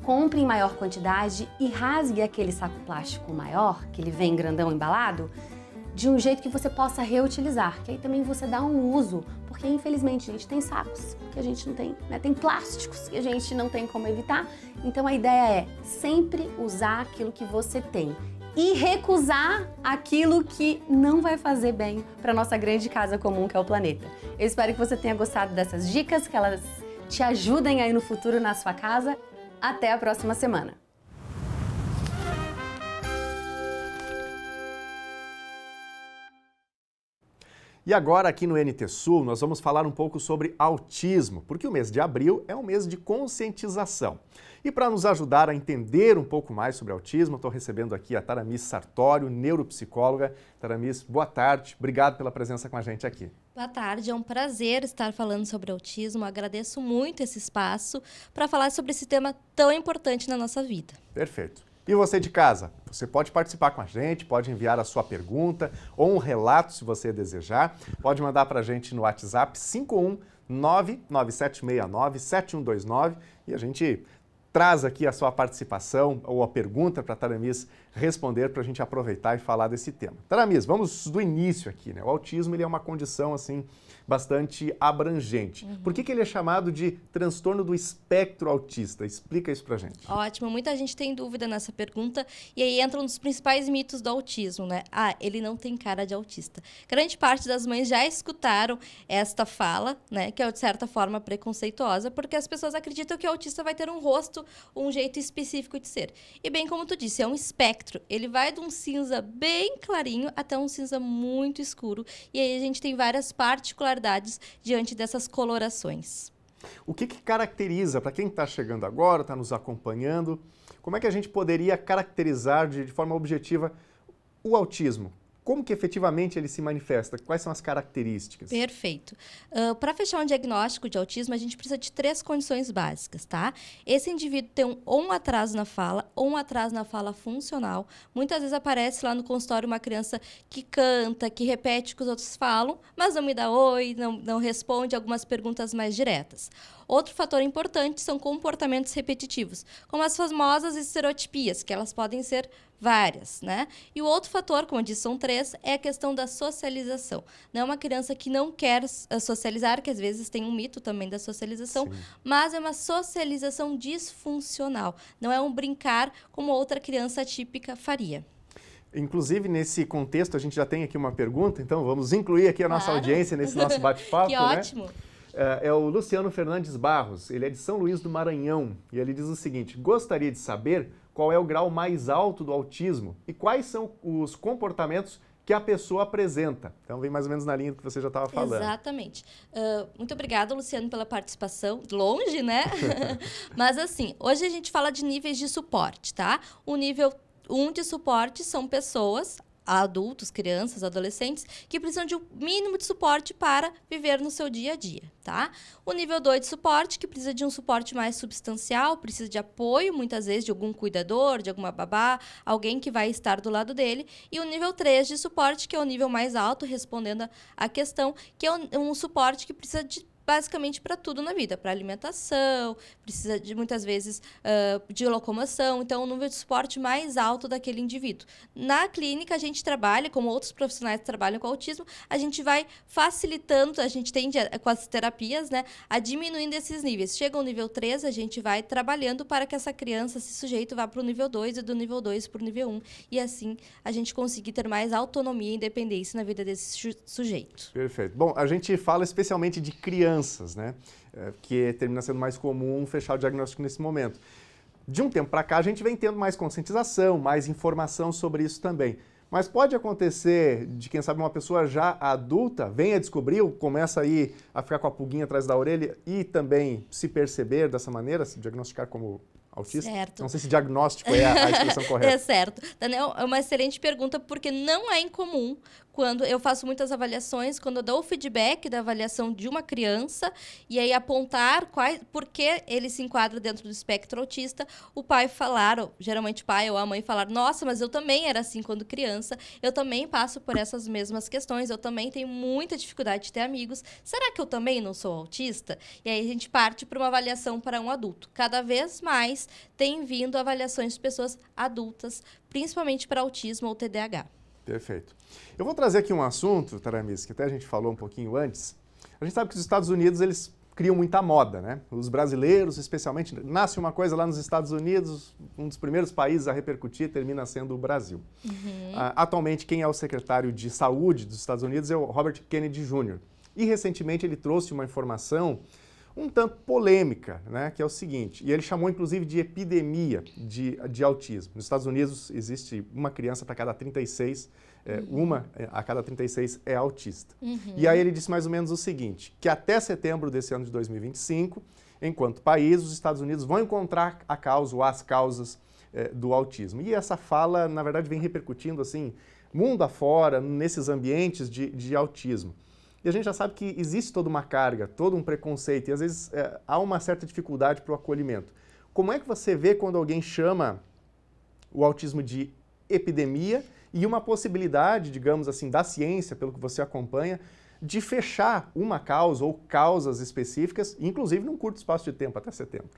compre em maior quantidade e rasgue aquele saco plástico maior, que ele vem grandão embalado, de um jeito que você possa reutilizar, que aí também você dá um uso, porque infelizmente, gente, tem sacos que a gente não tem, né? Tem plásticos que a gente não tem como evitar, então a ideia é sempre usar aquilo que você tem e recusar aquilo que não vai fazer bem para nossa grande casa comum, que é o planeta. Eu espero que você tenha gostado dessas dicas, que elas te ajudem aí no futuro na sua casa. Até a próxima semana! E agora aqui no NT Sul nós vamos falar um pouco sobre autismo, porque o mês de abril é um mês de conscientização. E para nos ajudar a entender um pouco mais sobre autismo, estou recebendo aqui a Taramis Sartório, neuropsicóloga. Taramis, boa tarde, obrigado pela presença com a gente aqui. Boa tarde, é um prazer estar falando sobre autismo, agradeço muito esse espaço para falar sobre esse tema tão importante na nossa vida. Perfeito. E você de casa? Você pode participar com a gente, pode enviar a sua pergunta ou um relato se você desejar. Pode mandar para a gente no WhatsApp 51997697129 e a gente traz aqui a sua participação ou a pergunta para a Taramis responder para a gente aproveitar e falar desse tema. Taramis, vamos do início aqui, né? O autismo ele é uma condição assim bastante abrangente. Por que ele é chamado de transtorno do espectro autista? Explica isso pra gente. Ótimo, muita gente tem dúvida nessa pergunta e aí entra um dos principais mitos do autismo, né? Ah, ele não tem cara de autista. Grande parte das mães já escutaram esta fala, né? Que é de certa forma preconceituosa, porque as pessoas acreditam que o autista vai ter um rosto, um jeito específico de ser. E bem como tu disse, é um espectro. Ele vai de um cinza bem clarinho até um cinza muito escuro e aí a gente tem várias particularidades diante dessas colorações. O que caracteriza, para quem está chegando agora, está nos acompanhando, como é que a gente poderia caracterizar de forma objetiva o autismo? Como que efetivamente ele se manifesta? Quais são as características? Perfeito. Para fechar um diagnóstico de autismo, a gente precisa de 3 condições básicas, tá? Esse indivíduo tem um atraso na fala ou um atraso na fala funcional. Muitas vezes aparece lá no consultório uma criança que canta, que repete o que os outros falam, mas não me dá oi, não responde algumas perguntas mais diretas. Outro fator importante são comportamentos repetitivos, como as famosas estereotipias, que elas podem ser várias, né? E o outro fator, como eu disse, são 3, é a questão da socialização. Não é uma criança que não quer socializar, que às vezes tem um mito também da socialização, mas é uma socialização disfuncional. Não é um brincar como outra criança atípica faria. Inclusive, nesse contexto, a gente já tem aqui uma pergunta, então vamos incluir aqui a nossa audiência nesse nosso bate-papo. Que ótimo! É o Luciano Fernandes Barros, ele é de São Luís do Maranhão, e ele diz o seguinte: gostaria de saber qual é o grau mais alto do autismo e quais são os comportamentos que a pessoa apresenta. Então, vem mais ou menos na linha do que você já estava falando. Exatamente. Muito obrigada, Luciano, pela participação. Longe, né? Mas, assim, hoje a gente fala de níveis de suporte, tá? O nível 1 de suporte são pessoas, adultos, crianças, adolescentes, que precisam de um mínimo de suporte para viver no seu dia a dia, tá? O nível 2 de suporte, que precisa de um suporte mais substancial, precisa de apoio, muitas vezes, de algum cuidador, de alguma babá, alguém que vai estar do lado dele. E o nível 3 de suporte, que é o nível mais alto, respondendo à questão, que é um suporte que precisa de basicamente para tudo na vida, para alimentação, precisa de muitas vezes de locomoção, então o nível de suporte mais alto daquele indivíduo. Na clínica a gente trabalha, como outros profissionais que trabalham com autismo, a gente vai facilitando, a gente tende com as terapias, né, a diminuindo esses níveis. Chega ao nível 3, a gente vai trabalhando para que essa criança, esse sujeito, vá para o nível 2 e do nível 2 para o nível 1, e assim a gente conseguir ter mais autonomia e independência na vida desse sujeito. Perfeito. Bom, a gente fala especialmente de crianças, né? Que termina sendo mais comum fechar o diagnóstico nesse momento. De um tempo para cá, a gente vem tendo mais conscientização, mais informação sobre isso também. Mas pode acontecer de, quem sabe, uma pessoa já adulta venha descobrir, ou começa aí a ficar com a pulguinha atrás da orelha e também se perceber dessa maneira, se diagnosticar como autista? Certo. Não sei se diagnóstico é a expressão correta. É certo. Daniel, é uma excelente pergunta, porque não é incomum quando eu faço muitas avaliações, quando eu dou o feedback da avaliação de uma criança e aí apontar por que ele se enquadra dentro do espectro autista, o pai falar, ou, geralmente o pai ou a mãe falar, nossa, mas eu também era assim quando criança, eu também passo por essas mesmas questões, eu também tenho muita dificuldade de ter amigos, será que eu também não sou autista? E aí a gente parte para uma avaliação para um adulto. Cada vez mais tem vindo avaliações de pessoas adultas, principalmente para autismo ou TDAH. Perfeito. Eu vou trazer aqui um assunto, Taramis, que até a gente falou um pouquinho antes. A gente sabe que os Estados Unidos, eles criam muita moda, né? Os brasileiros, especialmente, nasce uma coisa lá nos Estados Unidos, um dos primeiros países a repercutir termina sendo o Brasil. Atualmente, quem é o secretário de saúde dos Estados Unidos é o Robert Kennedy Jr. E, recentemente, ele trouxe uma informação um tanto polêmica, né, que é o seguinte, e ele chamou inclusive de epidemia de autismo. Nos Estados Unidos existe uma criança para cada 36, uma a cada 36 é autista. E aí ele disse mais ou menos o seguinte, que até setembro desse ano de 2025, enquanto país, os Estados Unidos vão encontrar a causa ou as causas do autismo. E essa fala, na verdade, vem repercutindo assim, mundo afora, nesses ambientes de autismo. E a gente já sabe que existe toda uma carga, todo um preconceito, e às vezes há uma certa dificuldade para o acolhimento. Como é que você vê quando alguém chama o autismo de epidemia e uma possibilidade, digamos assim, da ciência, pelo que você acompanha, de fechar uma causa ou causas específicas, inclusive num curto espaço de tempo, até setembro?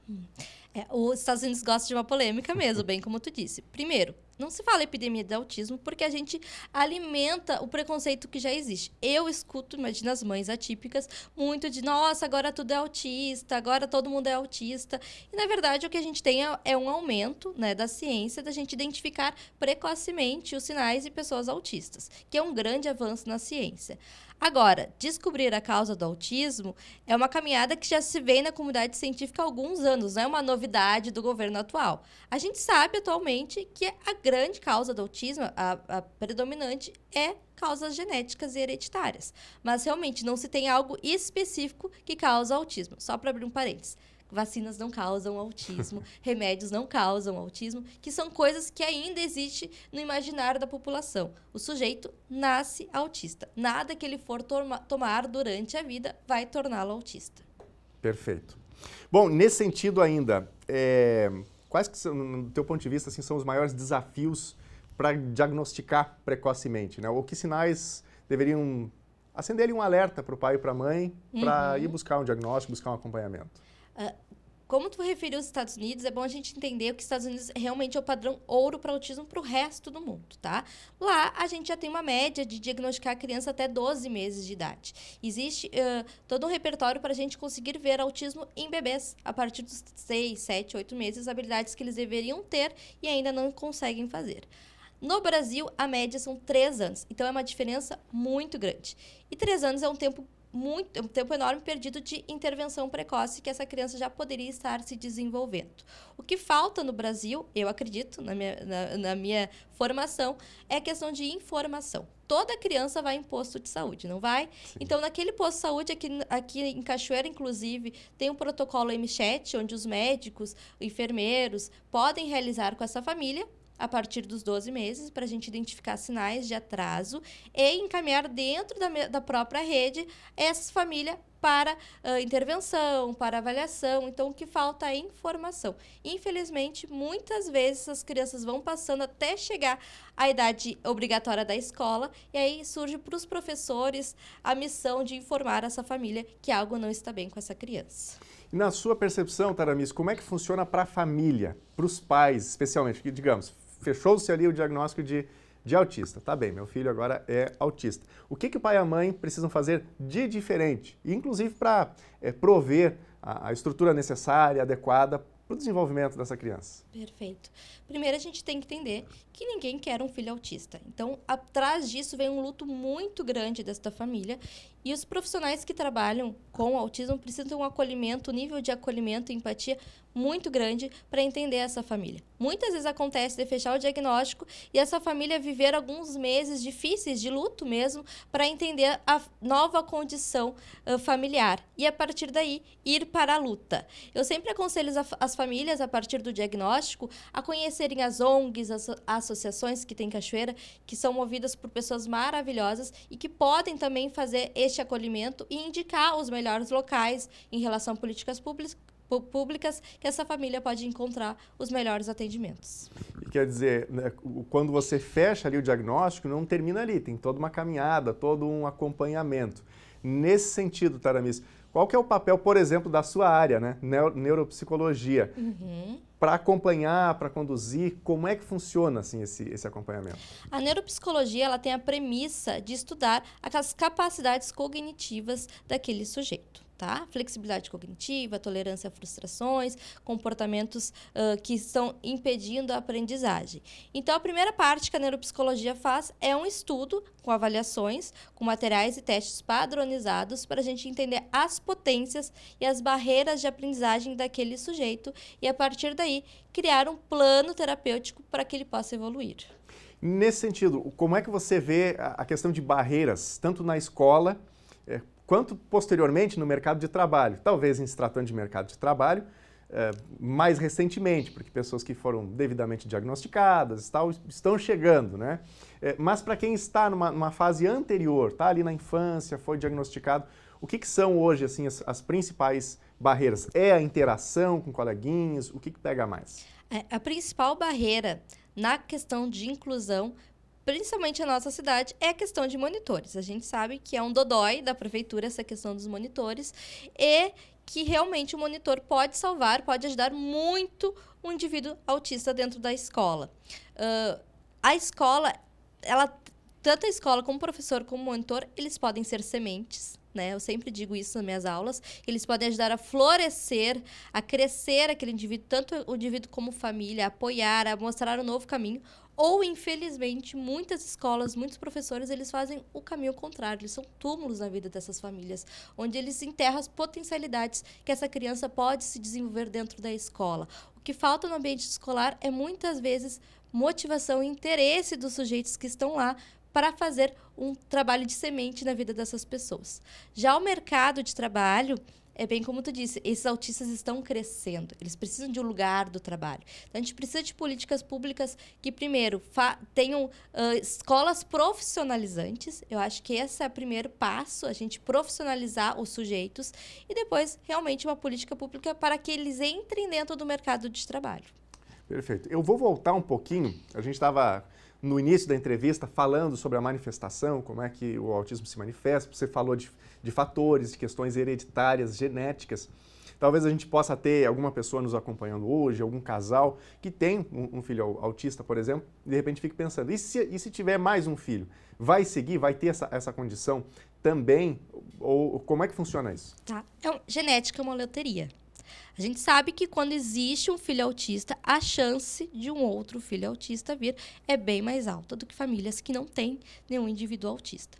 Os Estados Unidos gostam de uma polêmica mesmo, bem como tu disse. Primeiro, não se fala epidemia de autismo porque a gente alimenta o preconceito que já existe. Eu escuto, imagina as mães atípicas, muito de, nossa, agora tudo é autista, agora todo mundo é autista. E, na verdade, o que a gente tem é um aumento, né, da ciência, da gente identificar precocemente os sinais de pessoas autistas, que é um grande avanço na ciência. Agora, descobrir a causa do autismo é uma caminhada que já se vê na comunidade científica há alguns anos, não é uma novidade do governo atual. A gente sabe atualmente que a grande causa do autismo, a predominante, é causas genéticas e hereditárias. Mas realmente não se tem algo específico que causa autismo. Só para abrir um parênteses. Vacinas não causam autismo, remédios não causam autismo, que são coisas que ainda existem no imaginário da população. O sujeito nasce autista. Nada que ele for tomar durante a vida vai torná-lo autista. Perfeito. Bom, nesse sentido ainda, quais que são, no teu ponto de vista, assim, são os maiores desafios para diagnosticar precocemente, né? Ou que sinais deveriam acender ali um alerta para o pai e para a mãe para ir buscar um diagnóstico, buscar um acompanhamento? Como tu referiu os Estados Unidos, é bom a gente entender que os Estados Unidos realmente é o padrão ouro para autismo para o resto do mundo, tá? Lá, a gente já tem uma média de diagnosticar a criança até 12 meses de idade. Existe todo um repertório para a gente conseguir ver autismo em bebês a partir dos 6, 7, 8 meses, habilidades que eles deveriam ter e ainda não conseguem fazer. No Brasil, a média são 3 anos, então é uma diferença muito grande. E 3 anos é um tempo enorme perdido de intervenção precoce que essa criança já poderia estar se desenvolvendo. O que falta no Brasil, eu acredito, na minha formação, é a questão de informação. Toda criança vai em posto de saúde, não vai? Sim. Então, naquele posto de saúde, aqui em Cachoeira, inclusive, tem um protocolo MChat, onde os médicos, enfermeiros, podem realizar com essa família a partir dos 12 meses, para a gente identificar sinais de atraso e encaminhar dentro da própria rede essa família para intervenção, para avaliação. Então, o que falta é informação. Infelizmente, muitas vezes as crianças vão passando até chegar à idade obrigatória da escola e aí surge para os professores a missão de informar essa família que algo não está bem com essa criança. Na sua percepção, Taramis, como é que funciona para a família, para os pais, especialmente, que, digamos, fechou-se ali o diagnóstico de autista. Tá bem, meu filho agora é autista. O que o pai e a mãe precisam fazer de diferente? Inclusive para prover a estrutura necessária, adequada para o desenvolvimento dessa criança. Perfeito. Primeiro, a gente tem que entender que ninguém quer um filho autista. Então, atrás disso vem um luto muito grande desta família e os profissionais que trabalham com autismo precisam ter um acolhimento, um nível de acolhimento e empatia muito grande para entender essa família. Muitas vezes acontece de fechar o diagnóstico e essa família viver alguns meses difíceis de luto mesmo para entender a nova condição familiar e, a partir daí, ir para a luta. Eu sempre aconselho as famílias, a partir do diagnóstico, a conhecerem as ONGs, as associações que tem Cachoeira, que são movidas por pessoas maravilhosas e que podem também fazer este acolhimento e indicar os melhores locais em relação a políticas públicas que essa família pode encontrar os melhores atendimentos. E quer dizer, né, quando você fecha ali o diagnóstico, não termina ali, tem toda uma caminhada, todo um acompanhamento. Nesse sentido, Taramis, qual que é o papel, por exemplo, da sua área, né, neuropsicologia, para acompanhar, para conduzir, como é que funciona assim, esse acompanhamento? A neuropsicologia ela tem a premissa de estudar as capacidades cognitivas daquele sujeito. Tá? Flexibilidade cognitiva, tolerância a frustrações, comportamentos que estão impedindo a aprendizagem. Então, a primeira parte que a neuropsicologia faz é um estudo com avaliações, com materiais e testes padronizados para a gente entender as potências e as barreiras de aprendizagem daquele sujeito e, a partir daí, criar um plano terapêutico para que ele possa evoluir. Nesse sentido, como é que você vê a questão de barreiras, tanto na escola, quanto posteriormente no mercado de trabalho? Talvez em se tratando de mercado de trabalho, mais recentemente, porque pessoas que foram devidamente diagnosticadas estão chegando, né? Mas para quem está numa fase anterior, está ali na infância, foi diagnosticado, o que são hoje assim, as principais barreiras? É a interação com coleguinhas? O que pega mais? A principal barreira na questão de inclusão, principalmente na nossa cidade, é a questão de monitores. A gente sabe que é um dodói da prefeitura essa questão dos monitores e que realmente o monitor pode salvar, pode ajudar muito um indivíduo autista dentro da escola. A escola, tanto a escola como o professor como o monitor, eles podem ser sementes, né? Eu sempre digo isso nas minhas aulas. Eles podem ajudar a florescer, a crescer aquele indivíduo, tanto o indivíduo como família, a apoiar, a mostrar um novo caminho. Ou, infelizmente, muitas escolas, muitos professores, eles fazem o caminho contrário. Eles são túmulos na vida dessas famílias, onde eles enterram as potencialidades que essa criança pode se desenvolver dentro da escola. O que falta no ambiente escolar é, muitas vezes, motivação e interesse dos sujeitos que estão lá para fazer um trabalho de semente na vida dessas pessoas. Já o mercado de trabalho, é bem como tu disse, esses autistas estão crescendo, eles precisam de um lugar do trabalho. Então, a gente precisa de políticas públicas que, primeiro, tenham escolas profissionalizantes. Eu acho que esse é o primeiro passo, a gente profissionalizar os sujeitos e depois, realmente, uma política pública para que eles entrem dentro do mercado de trabalho. Perfeito. Eu vou voltar um pouquinho, a gente estava no início da entrevista falando sobre a manifestação, como é que o autismo se manifesta, você falou de fatores, de questões hereditárias, genéticas. Talvez a gente possa ter alguma pessoa nos acompanhando hoje, algum casal que tem um filho autista, por exemplo, e de repente fique pensando, e se tiver mais um filho? Vai seguir, vai ter essa condição também? Ou como é que funciona isso? Tá. Genética é uma loteria. A gente sabe que quando existe um filho autista, a chance de um outro filho autista vir é bem mais alta do que famílias que não têm nenhum indivíduo autista.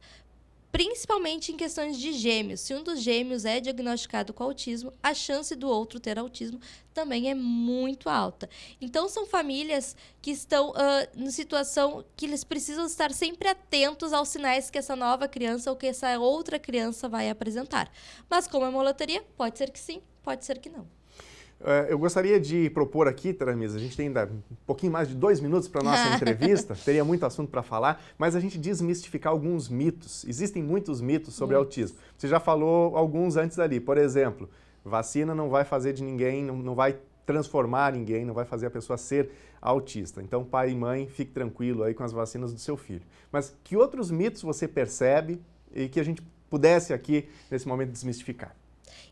Principalmente em questões de gêmeos. Se um dos gêmeos é diagnosticado com autismo, a chance do outro ter autismo também é muito alta. Então, são famílias que estão em situação que eles precisam estar sempre atentos aos sinais que essa nova criança ou que essa outra criança vai apresentar. Mas, como é uma loteria, pode ser que sim, pode ser que não. Eu gostaria de propor aqui, Taramis, a gente tem ainda um pouquinho mais de 2 minutos para a nossa entrevista, teria muito assunto para falar, mas a gente desmistificar alguns mitos. Existem muitos mitos sobre autismo. Você já falou alguns antes ali, por exemplo, vacina não vai fazer de ninguém, não vai transformar ninguém, não vai fazer a pessoa ser autista. Então, pai e mãe, fique tranquilo aí com as vacinas do seu filho. Mas que outros mitos você percebe e que a gente pudesse aqui, nesse momento, desmistificar?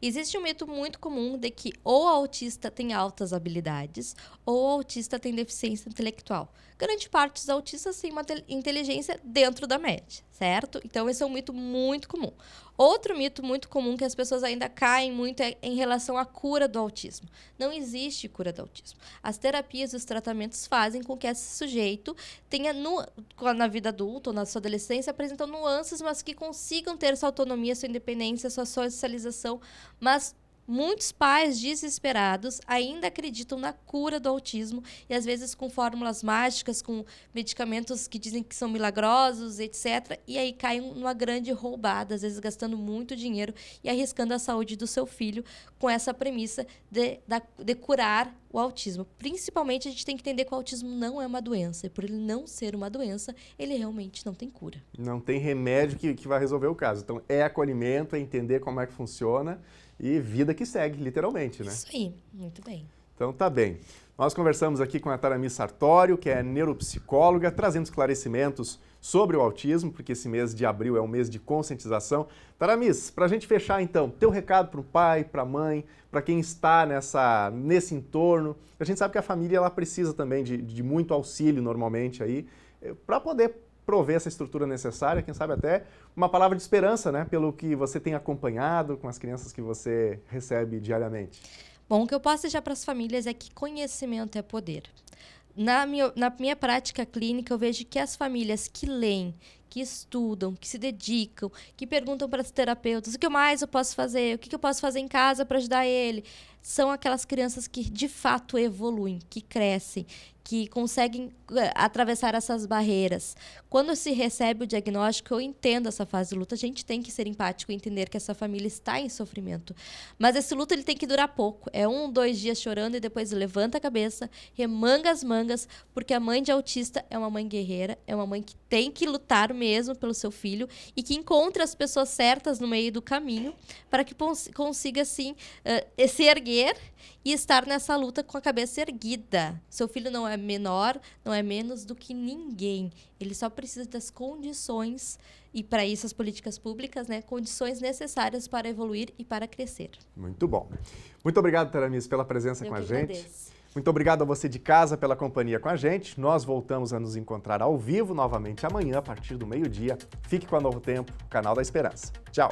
Existe um mito muito comum de que ou o autista tem altas habilidades ou o autista tem deficiência intelectual. Grande parte dos autistas tem uma inteligência dentro da média, certo? Então, esse é um mito muito comum. Outro mito muito comum que as pessoas ainda caem muito é em relação à cura do autismo. Não existe cura do autismo. As terapias e os tratamentos fazem com que esse sujeito tenha, na vida adulta ou na sua adolescência, apresentam nuances, mas que consigam ter sua autonomia, sua independência, sua socialização, mas muitos pais desesperados ainda acreditam na cura do autismo e, às vezes, com fórmulas mágicas, com medicamentos que dizem que são milagrosos, etc. E aí caem numa grande roubada, às vezes gastando muito dinheiro e arriscando a saúde do seu filho com essa premissa de curar o autismo. Principalmente, a gente tem que entender que o autismo não é uma doença. E por ele não ser uma doença, ele realmente não tem cura. Não tem remédio que vai resolver o caso. Então, é acolhimento, é entender como é que funciona e vida que segue, literalmente, né? Isso aí, muito bem. Então, tá bem. Nós conversamos aqui com a Taramis Sartório, que é neuropsicóloga, trazendo esclarecimentos sobre o autismo, porque esse mês de abril é um mês de conscientização. Taramis, para a gente fechar, então, teu recado para o pai, para a mãe, para quem está nesse entorno. A gente sabe que a família ela precisa também de muito auxílio, normalmente, aí, para poder prover essa estrutura necessária, quem sabe até uma palavra de esperança, né, pelo que você tem acompanhado com as crianças que você recebe diariamente. Bom, o que eu posso deixar para as famílias é que conhecimento é poder. Na minha prática clínica, eu vejo que as famílias que leem, que estudam, que se dedicam, que perguntam para os terapeutas o que mais eu posso fazer, o que eu posso fazer em casa para ajudar ele, são aquelas crianças que de fato evoluem, que crescem, que conseguem atravessar essas barreiras. Quando se recebe o diagnóstico, eu entendo essa fase de luta, a gente tem que ser empático e entender que essa família está em sofrimento. Mas esse luto ele tem que durar pouco. É 1, 2 dias chorando e depois levanta a cabeça, remanga as mangas, porque a mãe de autista é uma mãe guerreira, é uma mãe que tem que lutar mesmo pelo seu filho e que encontra as pessoas certas no meio do caminho para que consiga, assim, se erguer e estar nessa luta com a cabeça erguida. Seu filho não é menor, não é menos do que ninguém. Ele só precisa das condições, e para isso as políticas públicas, né, condições necessárias para evoluir e para crescer. Muito bom. Muito obrigado, Taramis, pela presença com a gente. Agradeço. Muito obrigado a você de casa pela companhia com a gente. Nós voltamos a nos encontrar ao vivo novamente amanhã, a partir do meio-dia. Fique com a Novo Tempo, canal da Esperança. Tchau!